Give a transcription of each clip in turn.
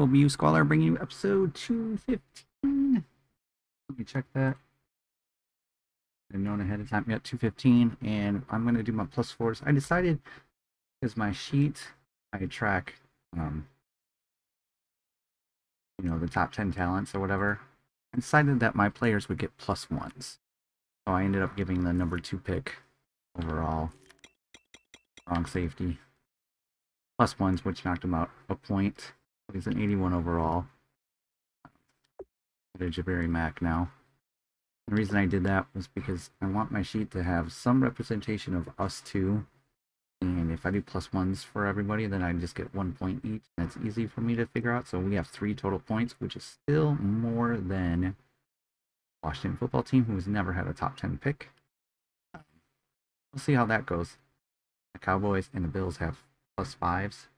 OBU Scholar bringing you episode 215. Let me check that. I didn't know ahead of time yet, 215, and I'm going to do my plus fours. I decided, because my sheet, I track, the top 10 talents or whatever. I decided that my players would get plus ones. So I ended up giving the number 2 pick overall, wrong safety, plus ones, which knocked him out a point. He's an 81 overall. At a Jabari Mack now. The reason I did that was because I want my sheet to have some representation of us two. And if I do plus ones for everybody, then I just get 1 point each. And it's easy for me to figure out. So we have 3 total points, which is still more than Washington football team, who has never had a top 10 pick. We'll see how that goes. The Cowboys and the Bills have plus fives,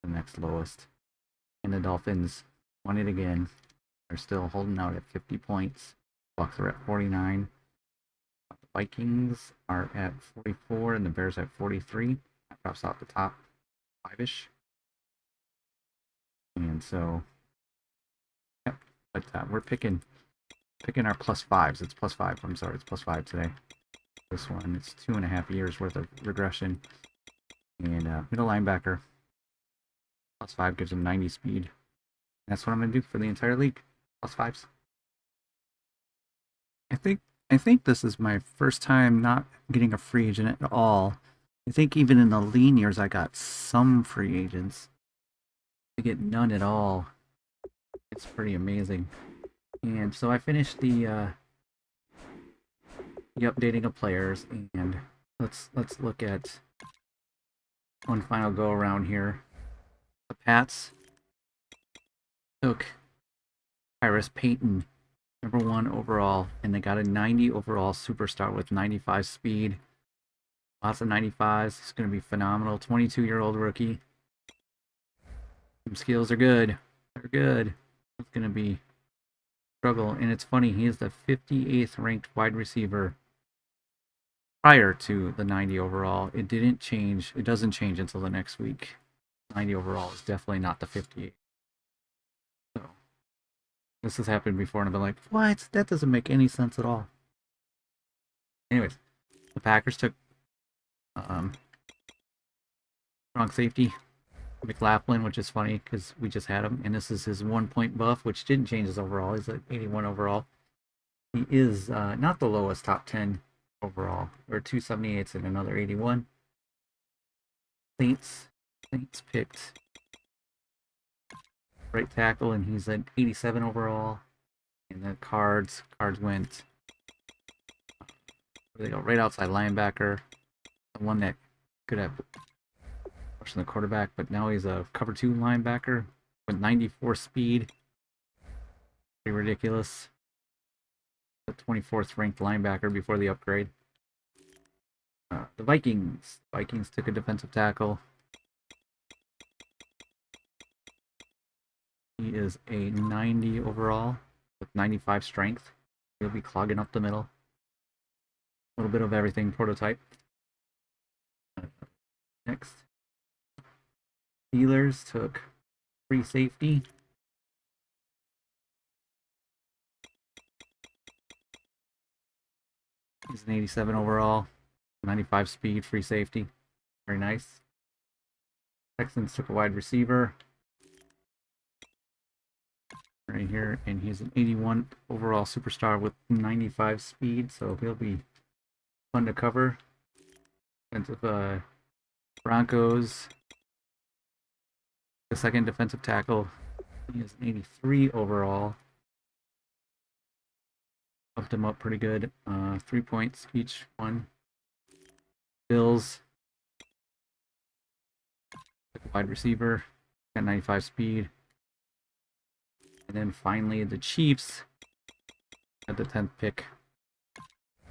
the next lowest. And the Dolphins won it again. They're still holding out at 50 points. Bucks are at 49. The Vikings are at 44 and the Bears at 43. That drops out the top 5-ish. And so, yep, like that. We're picking our plus fives. It's plus 5. I'm sorry, it's plus 5 today. This one, it's 2.5 years worth of regression. And middle linebacker, plus 5 gives him 90 speed. That's what I'm going to do for the entire league. Plus 5s. I think this is my first time not getting a free agent at all. I think even in the lean years I got some free agents. I get none at all. It's pretty amazing. And so I finished the updating of players, and let's look at one final go around here. The Pats took Tyrus Payton, number 1 overall, and they got a 90 overall superstar with 95 speed. Lots of 95s. He's going to be phenomenal. 22-year-old rookie. Some skills are good. They're good. It's going to be struggle. And it's funny, he is the 58th ranked wide receiver prior to the 90 overall. It didn't change. It doesn't change until the next week. 90 overall is definitely not the 58. So this has happened before, and I've been like, what? That doesn't make any sense at all. Anyways, the Packers took strong safety McLaughlin, which is funny because we just had him, and this is his 1 point buff, which didn't change his overall. He's at 81 overall. He is not the lowest top 10 overall. Or 278s and another 81. Saints picked right tackle, and he's at 87 overall. And the Cards went, they go right outside linebacker, the one that could have pushing the quarterback, but now he's a cover 2 linebacker with 94 speed. Pretty ridiculous. The 24th ranked linebacker before the upgrade. The Vikings took a defensive tackle. He is a 90 overall with 95 strength. He'll be clogging up the middle. A little bit of everything prototype. Next, Steelers took free safety. He's an 87 overall, 95 speed, free safety. Very nice. Texans took a wide receiver right here, and he's an 81 overall superstar with 95 speed, so he'll be fun to cover. Defensive Broncos, the second defensive tackle, he is an 83 overall. Bumped him up pretty good. 3 points each one. Bills, wide receiver, got 95 speed. And then finally the Chiefs at the 10th pick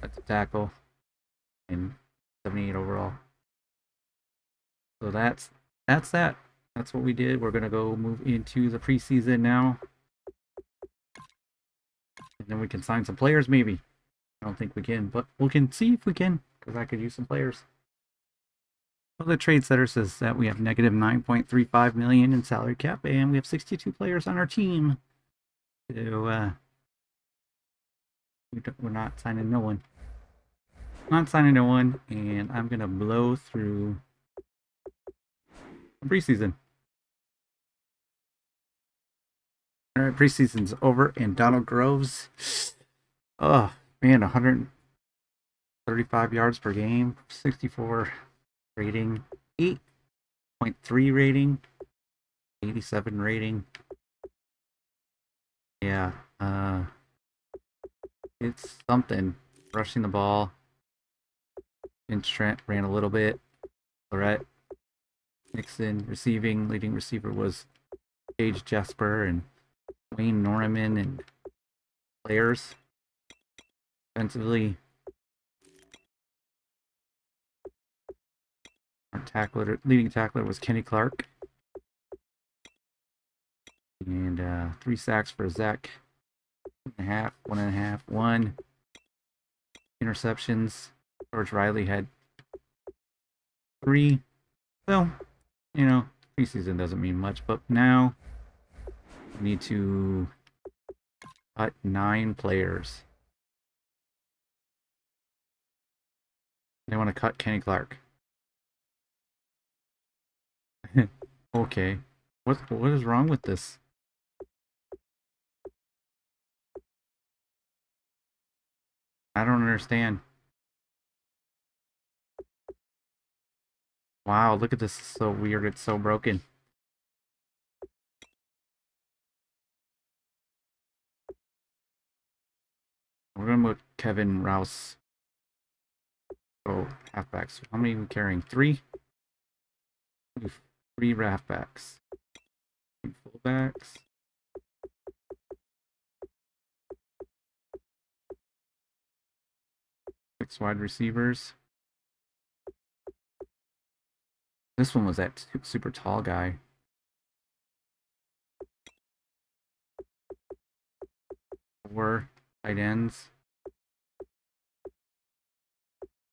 at the tackle and 78 overall. So that's that. That's what we did. We're gonna go move into the preseason now. And then we can sign some players, maybe. I don't think we can, but we can see if we can, because I could use some players. Well, the trade setter says that we have negative 9.35 million in salary cap, and we have 62 players on our team. So we're not signing no one. Not signing no one, and I'm gonna blow through preseason. All right, preseason's over, and Donald Groves. Oh man, 135 yards per game, 64 rating, 8.3 rating, 87 rating. Yeah, it's something. Rushing the ball. Vince Trent ran a little bit. Lorette, Nixon receiving. Leading receiver was Paige Jesper and Wayne Norman and players. Defensively, our leading tackler was Kenny Clark. And 3 sacks for Zach. 1.5, 1 interceptions. George Riley had 3. Well, you know, preseason doesn't mean much, but now we need to cut 9 players. They want to cut Kenny Clark. Okay. What is wrong with this? I don't understand. Wow, look at this. It's so weird. It's so broken. We're going to put Kevin Rouse. Oh, halfbacks. How many are we carrying? 3? 3 halfbacks. 3 fullbacks. 6 wide receivers. This one was that super tall guy. 4 tight ends.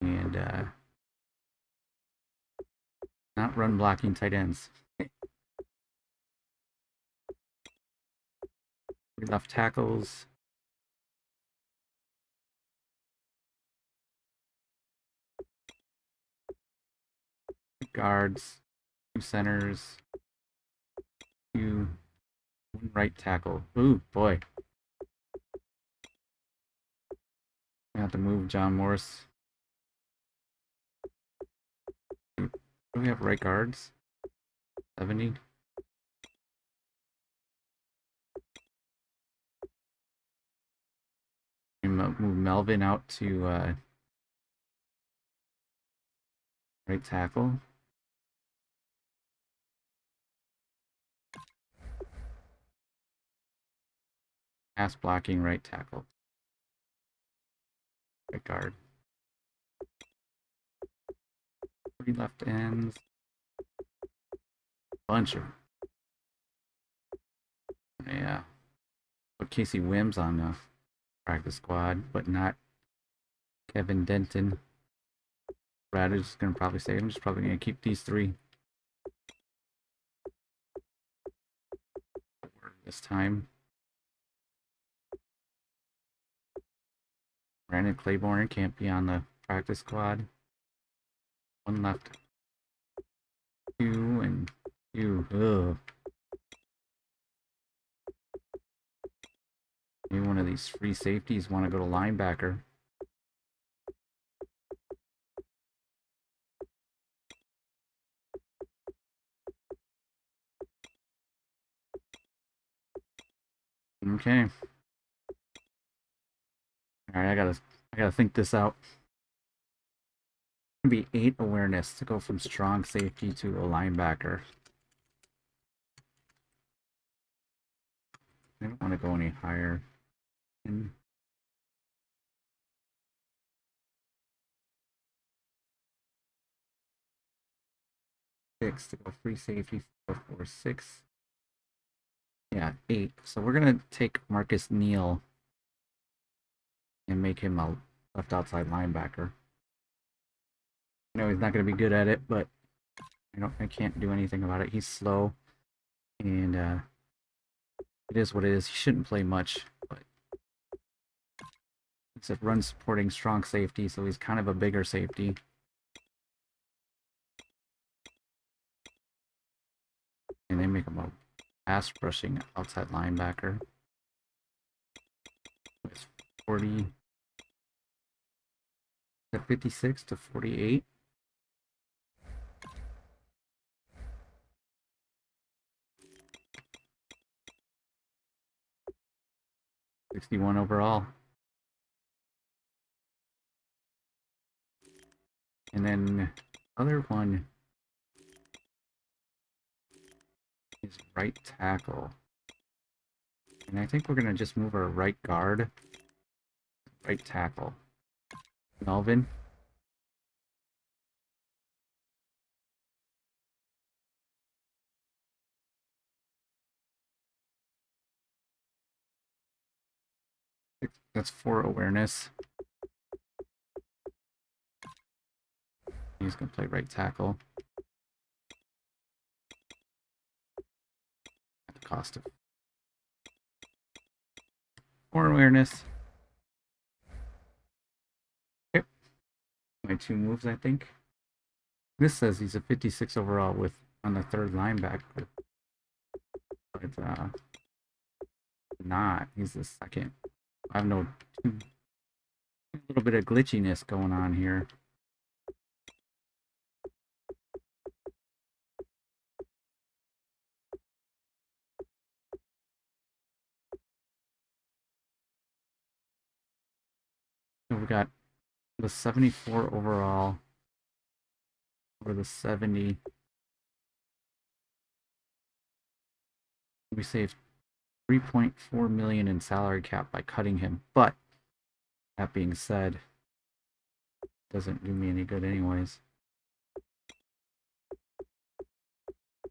And not run blocking tight ends. 3 left tackles. Guards. 2 centers. 1 right tackle. Ooh, boy. I have to move John Morris. Do we have right guards? 70. Move Melvin out to right tackle. Pass blocking right tackle. Right guard. 3 left ends. Bunch of. Yeah. Put Casey Wims on the practice squad, but not Kevin Denton. Brad is going to probably say, I'm just probably going to keep these 3 this time. Brandon Claiborne can't be on the practice squad. 1 left. 2 and 2. Ugh. Maybe one of these free safeties want to go to linebacker. Okay. All right, I gotta think this out. It's gonna be 8 awareness to go from strong safety to a linebacker. I don't want to go any higher. And 6 to go free safety. 4, 4, 6. Yeah, 8. So we're gonna take Marcus Neal and make him a left outside linebacker. I know he's not gonna be good at it, but I can't do anything about it. He's slow, and it is what it is. He shouldn't play much, but it's a run supporting strong safety, so he's kind of a bigger safety. And they make him a pass rushing outside linebacker. It's 56 to 48. '61 overall. And then other one is right tackle. And I think we're going to just move our right guard, right tackle. Melvin. That's 4 awareness. He's going to play right tackle. At the cost of 4 awareness. Okay. My 2 moves, I think. This says he's a 56 overall with on the 3rd linebacker. But not. He's the 2nd. I have no... A little bit of glitchiness going on here. So we got the 74 overall over the 70. We saved 3.4 million in salary cap by cutting him, but that being said, doesn't do me any good anyways.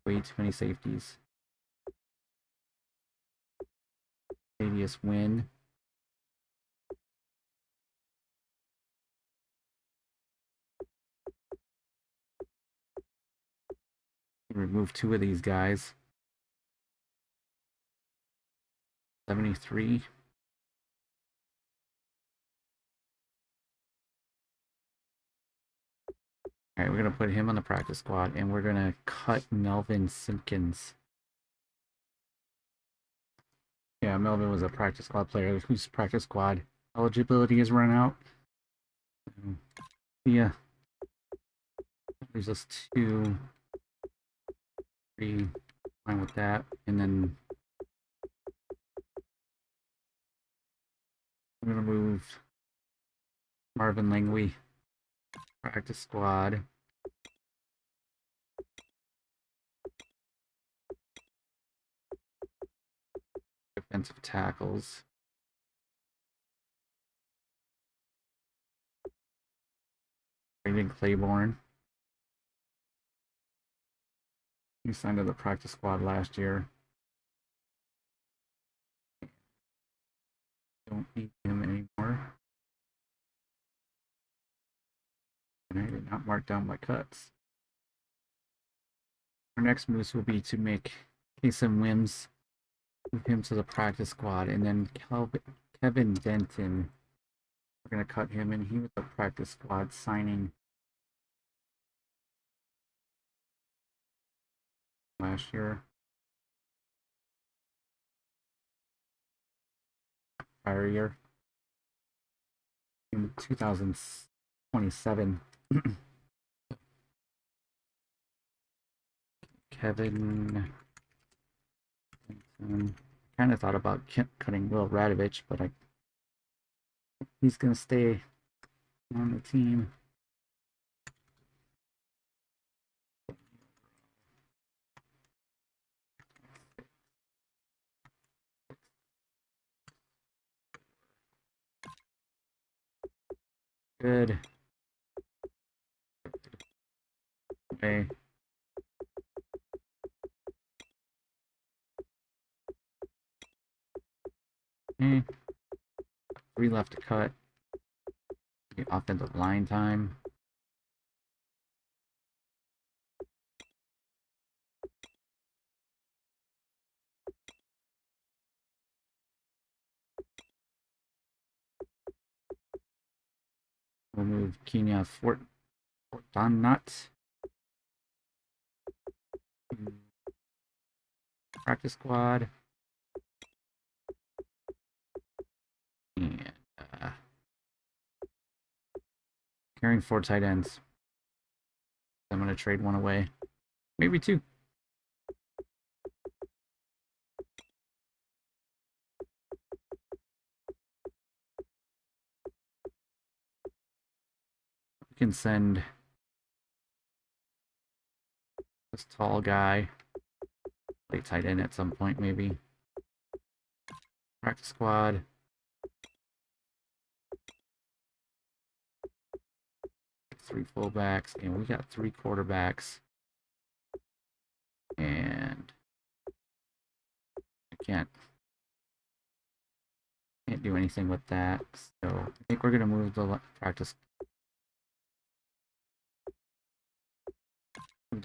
Way too many safeties. Radius win. Remove 2 of these guys. 73. Alright, we're going to put him on the practice squad, and we're going to cut Melvin Simpkins. Yeah, Melvin was a practice squad player whose practice squad eligibility is run out. Yeah. There's us 2, 3, fine with that. And then I'm going to move Marvin Langley, practice squad. Defensive tackles. Brandon Claiborne. He signed to the practice squad last year. Don't need him anymore. And I did not mark down my cuts. Our next moves will be to make Kason Wims, move him to the practice squad, and then Kevin Denton. We're going to cut him, and he was the practice squad signing last year. Prior year. In 2027. Kevin Denton. Kind of thought about cutting Will Radovich, but he's going to stay on the team. Good. Okay. Okay. 3 left to cut. The offensive line time. We'll move Kenya Fortanat. Practice squad. And carrying 4 tight ends. I'm going to trade one away. Maybe 2. We can send this tall guy. Play tight end at some point, maybe. Practice squad. Three fullbacks, and we got 3 quarterbacks. And I can't do anything with that. So I think we're gonna move the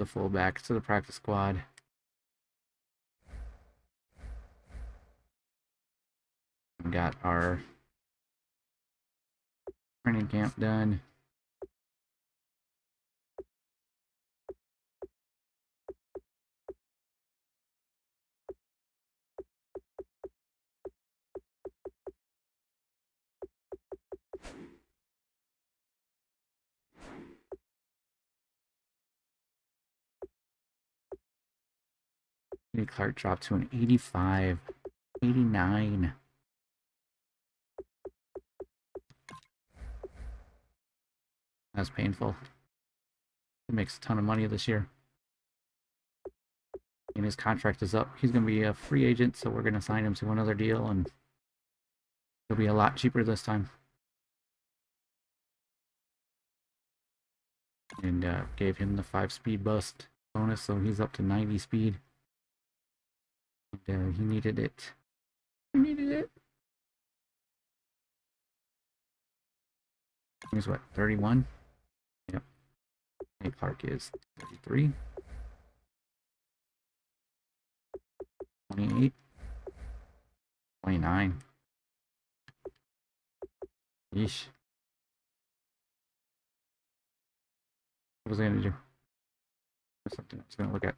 fullbacks to the practice squad. We got our training camp done. Clark dropped to an 85, 89. That's painful. He makes a ton of money this year. And his contract is up. He's going to be a free agent, so we're going to sign him to another deal, and it'll be a lot cheaper this time. And gave him the 5-speed bust bonus, so he's up to 90 speed. And he needed it. He needed it. He's what, 31? Yep. And Clark is 33. 28. 29. Yeesh. What was I going to do? There's something I was going to look at.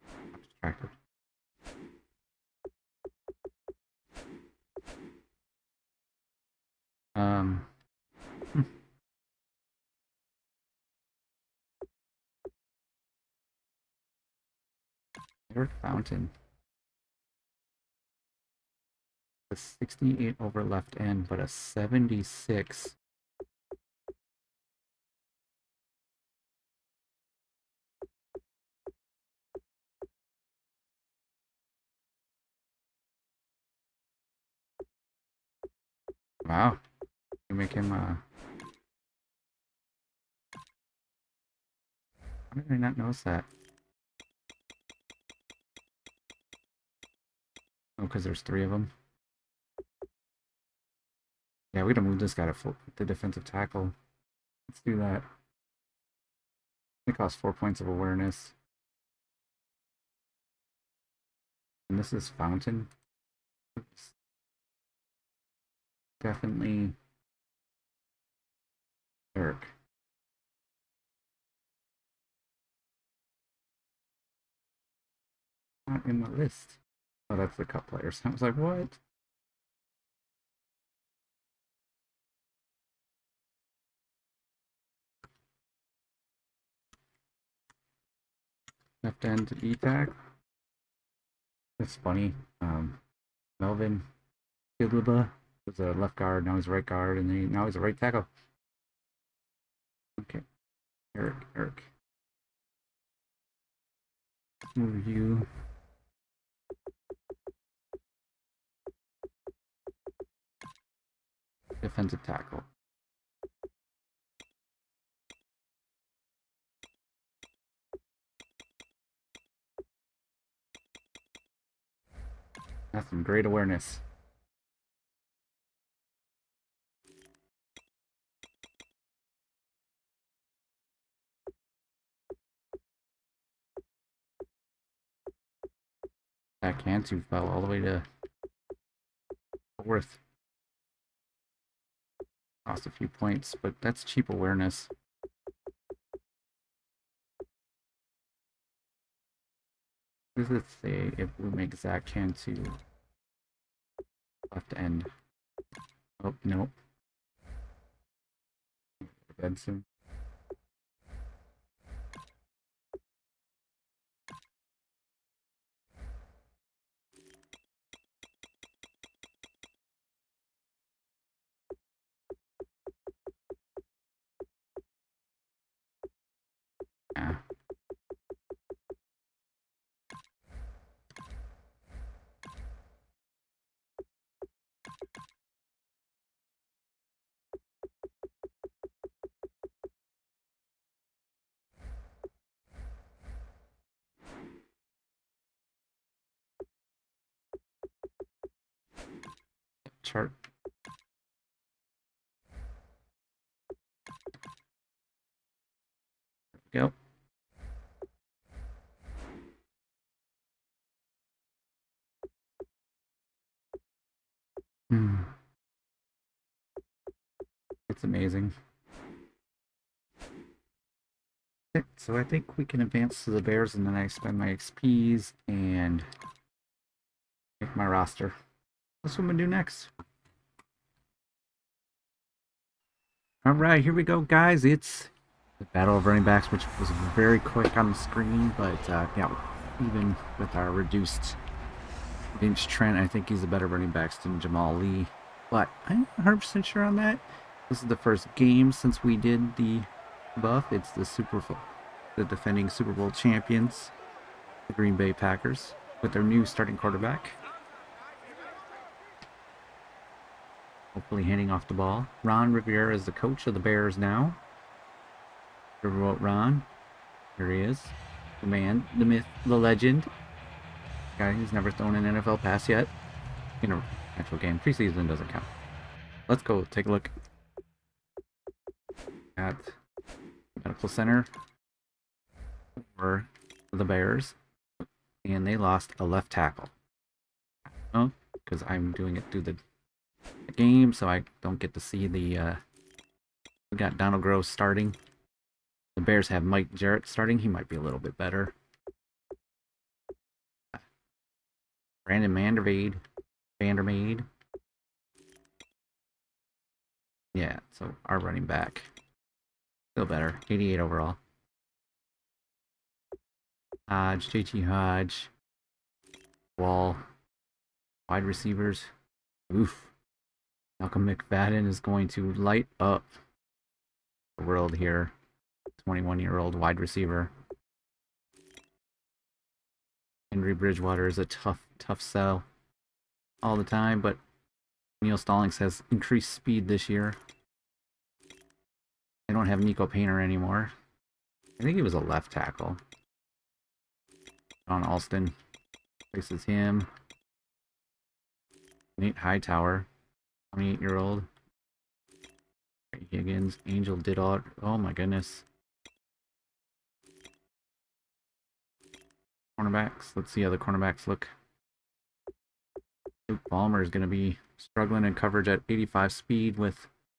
I'm distracted. Eric Fountain. A 68 over left end, but a 76. Wow. You make him, how did I not notice that? Oh, because there's 3 of them. Yeah, we gotta move this guy to the defensive tackle. Let's do that. It costs 4 points of awareness. And this is Fountain. Oops. Definitely Eric. Not in the list. Oh, that's the cup players. I was like, what? Left end to E-Tag. That's funny. Melvin Gilba was a left guard, now he's a right guard, and then now he's a right tackle. Okay. Eric. Move you. Defensive tackle. That's some great awareness. That Cantu fell all the way to 4th. Lost a few points, but that's cheap awareness. What does it say if we make Zach Cantu left end? Oh, no. Dead soon. Yeah. Chart. Go. It's amazing. Okay, so I think we can advance to the Bears, and then I spend my XPs and make my roster. That's what I'm gonna do next. Alright, here we go, guys. It's the Battle of Running Backs, which was very quick on the screen, but yeah, even with our reduced bench Trent, I think he's a better running back than Jamal Lee. But I'm not 100% sure on that. This is the first game since we did the buff. It's the defending Super Bowl champions, the Green Bay Packers, with their new starting quarterback. Hopefully handing off the ball. Ron Rivera is the coach of the Bears now. Riverboat Ron. Here he is. The man, the myth, the legend. Guy who's never thrown an NFL pass yet. In an actual game. Preseason doesn't count. Let's go take a look at Medical Center for the Bears. And they lost a left tackle. Oh, because I'm doing it through the game, so I don't get to see the we got Donald Gross starting. The Bears have Mike Jarrett starting. He might be a little bit better. Brandon Vandermeed. Yeah, so our running back. Still better. 88 overall. Hodge, JT Hodge. Wall. Wide receivers. Oof. Malcolm McFadden is going to light up the world here. 21-year-old wide receiver. Henry Bridgewater is a tough sell all the time, but Neil Stallings has increased speed this year. They don't have Nico Painter anymore. I think he was a left tackle. John Alston faces him. Nate Hightower, 28-year-old. Higgins, Angel Didot. Oh my goodness. Cornerbacks. Let's see how the cornerbacks look. Luke Ballmer is going to be struggling in coverage at 85 speed when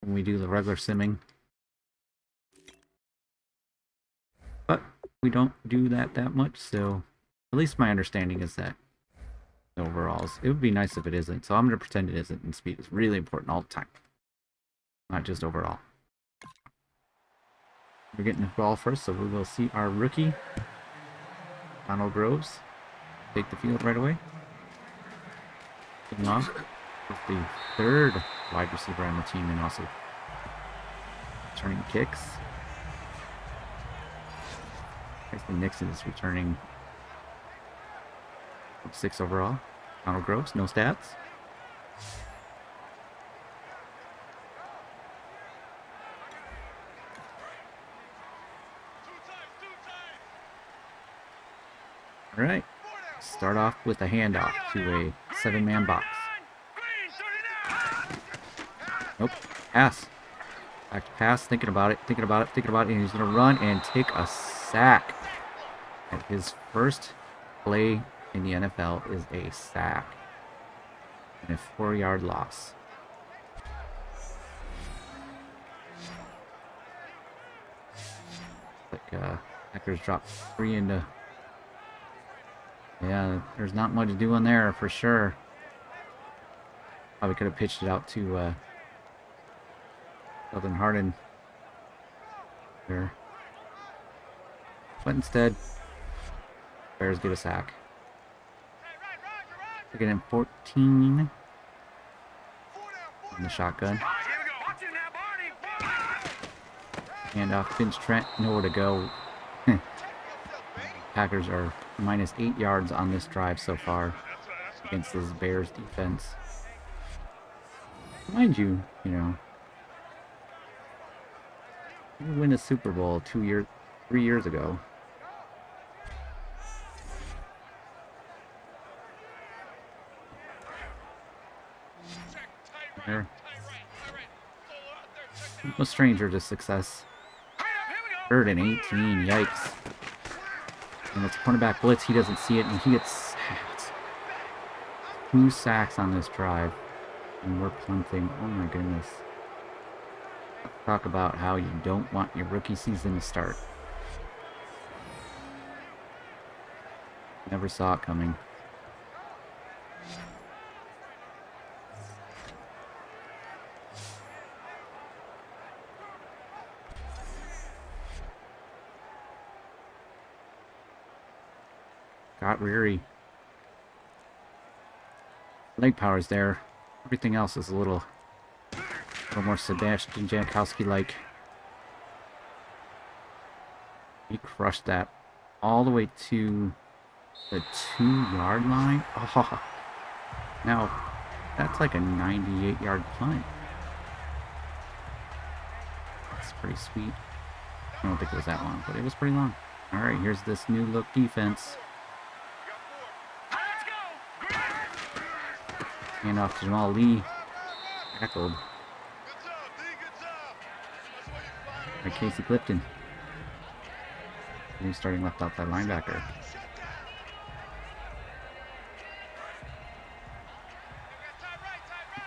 we do the regular simming. But we don't do that much, so at least my understanding is that overalls. It would be nice if it isn't, so I'm going to pretend it isn't, and speed is really important all the time. Not just overall. We're getting the ball first, so we will see our rookie, Donald Groves, take the field right away. Getting off with the third wide receiver on the team and also returning kicks. Tyson Nixon is returning 6 overall. Donald Groves, no stats. All right. Start off with a handoff to a 7-man box. Nope. Pass. Back to pass. Thinking about it. And he's going to run and take a sack. And his first play in the NFL is a sack. And a 4-yard loss. Packers dropped 3 into... Yeah, there's not much doing there for sure. Probably could have pitched it out to Southern Harden there. But instead, Bears get a sack. They're getting 14 in the shotgun. And off Finch Trent, nowhere to go. Packers are minus 8 yards on this drive so far against this Bears defense. Mind you, you know, you win a Super Bowl 3 years ago. There. No stranger to success. 3rd and 18, yikes. And it's cornerback blitz, he doesn't see it, and he gets sacked. 2 sacks on this drive. And we're punting. Oh my goodness. Talk about how you don't want your rookie season to start. Never saw it coming. Got weary. Leg power's there. Everything else is a little more Sebastian Jankowski-like. He crushed that all the way to the 2-yard line. Oh, now that's like a 98-yard punt. That's pretty sweet. I don't think it was that long, but it was pretty long. All right, here's this new look defense. Hand off to Jamal Lee. Tackled by Casey Clifton. New starting left outside linebacker.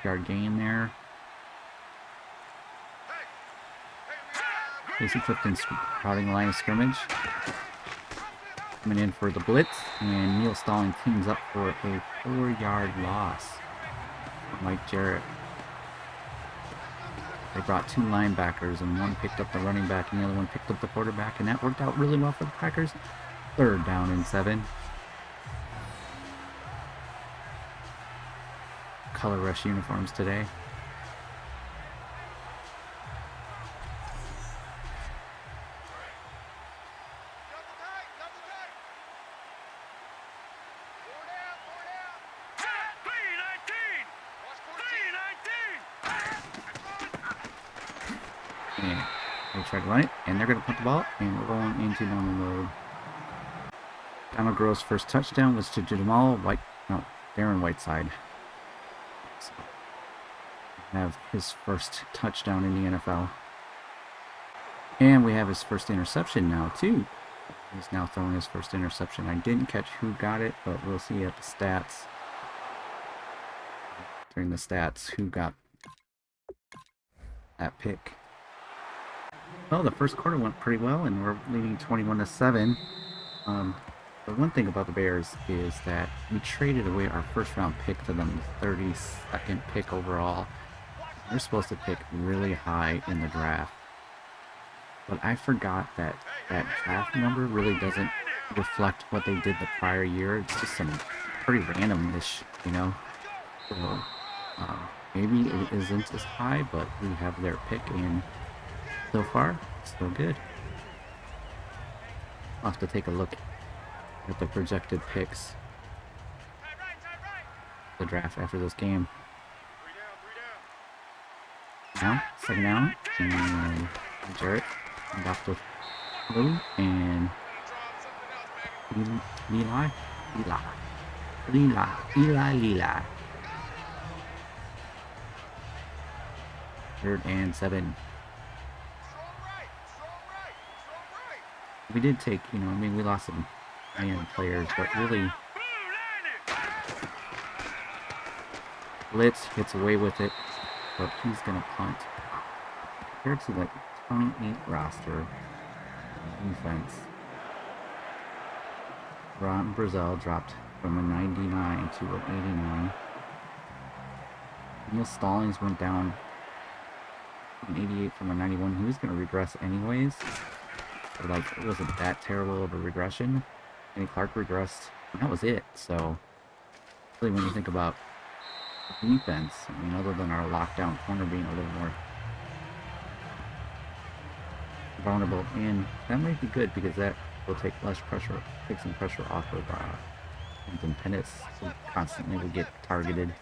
Yard gain there. Casey Clifton crowding the line of scrimmage. Coming in for the blitz, and Neil Stalling teams up for a 4-yard loss. Mike Jarrett. They brought 2 linebackers, and one picked up the running back, and the other one picked up the quarterback, and that worked out really well for the Packers. 3rd down and 7. Color rush uniforms today. And they try to run it, and they're going to punt the ball, and we're going into normal mode. Donald Grove's first touchdown was to Darren Whiteside. So, have his first touchdown in the NFL. And we have his first interception now, too. He's now throwing his first interception. I didn't catch who got it, but we'll see at the stats. During the stats, who got that pick. Well, the first quarter went pretty well, and we're leading 21-7. The one thing about the Bears is that we traded away our first-round pick to them, the 32nd pick overall. We're supposed to pick really high in the draft. But I forgot that that draft number really doesn't reflect what they did the prior year. It's just some pretty random-ish, you know? So, maybe it isn't as high, but we have their pick, and so far, still good. I'll have to take a look at the projected picks. The draft after this game. Now, 2nd down, and Jarrett, and off to Lou, and Eli. 3rd and 7. We did take, you know, I mean, we lost some high-end players, but really, Blitz gets away with it, but he's going to punt. Compared to the 28 roster, defense. Ron Brazil dropped from a 99 to an 89. Neil Stallings went down an 88 from a 91. He was going to regress anyways. But, like, it wasn't that terrible of a regression. And Clark regressed, and that was it. So, really, when you think about defense, I mean, other than our lockdown corner being a little more vulnerable, and that might be good because that will take less pressure, take some pressure off of Anthony Pennis, who constantly will get targeted.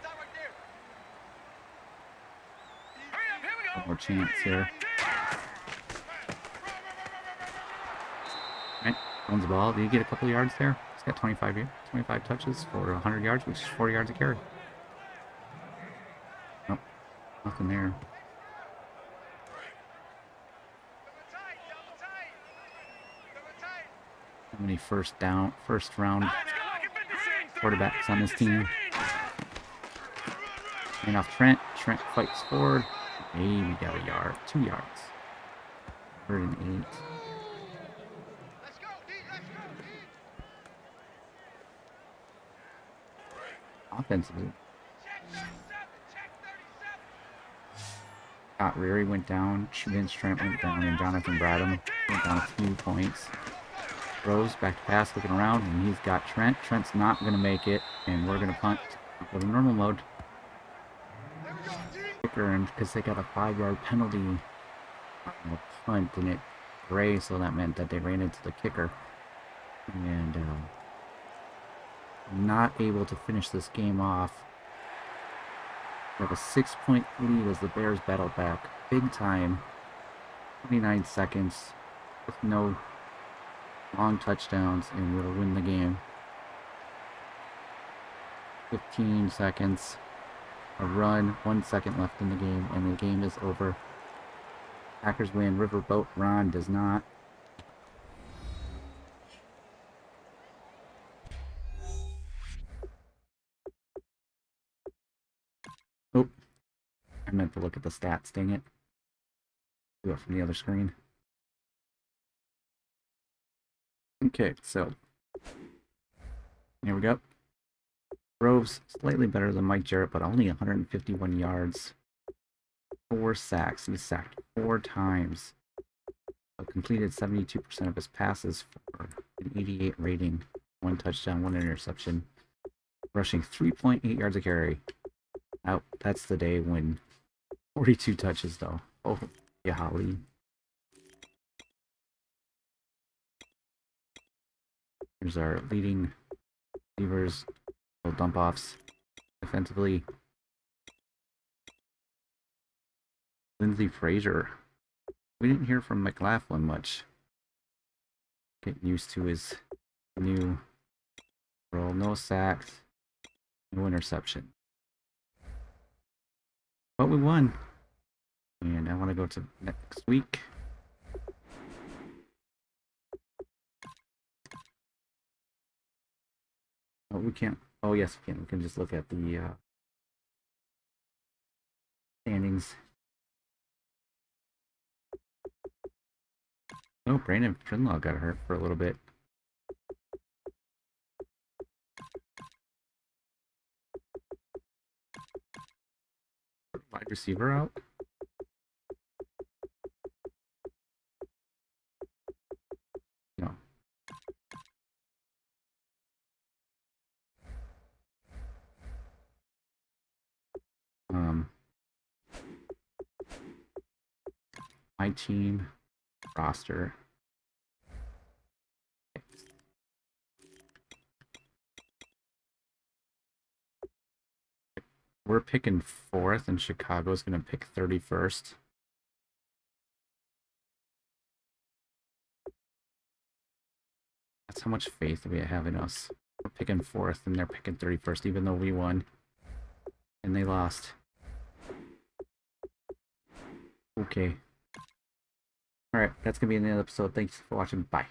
One more chance here. Right, owns the ball. Did he get a couple yards there? He's got 25 touches for 100 yards, which is 40 yards a carry. Nope, nothing there. How many first round quarterbacks on this team? And off Trent. Trent fights forward. Maybe got a yard. 2 yards. 108. Offensively. Scott Reary went down. Vince Trent went down. And Jonathan Bradham went down a few points. Rose back to pass, looking around, and he's got Trent. Trent's not going to make it, and we're going to punt. Go to normal mode. Kicker, and because they got a 5-yard penalty on the punt, and it gray, so that meant that they ran into the kicker. And not able to finish this game off. We have a 6-point lead as the Bears battle back. Big time. 29 seconds with no long touchdowns, and we'll win the game. 15 seconds. A run. 1 second left in the game, and the game is over. Packers win. Riverboat Ron does not. Oh, I meant to look at the stats, dang it. Do it from the other screen. Okay, so here we go. Groves slightly better than Mike Jarrett, but only 151 yards. 4 sacks. He sacked 4 times. Completed 72% of his passes for an 88 rating. 1 touchdown, 1 interception. Rushing 3.8 yards a carry. Now, that's the day when 42 touches, though. Oh, yeah, Holly. Here's our leading receivers, dump offs. Defensively, Lindsey Frazier. We didn't hear from McLaughlin much. Getting used to his new role. No sacks, no interception. But we won. And I want to go to next week. Oh, we can't. Oh, yes, we can. We can just look at the standings. Oh, Brandon Trinlaw got hurt for a little bit. Wide receiver out. No. My team roster. We're picking 4th, and Chicago's going to pick 31st. That's how much faith we have in us. We're picking 4th, and they're picking 31st, even though we won. And they lost. Okay. Alright, that's going to be the end of the episode. Thanks for watching. Bye.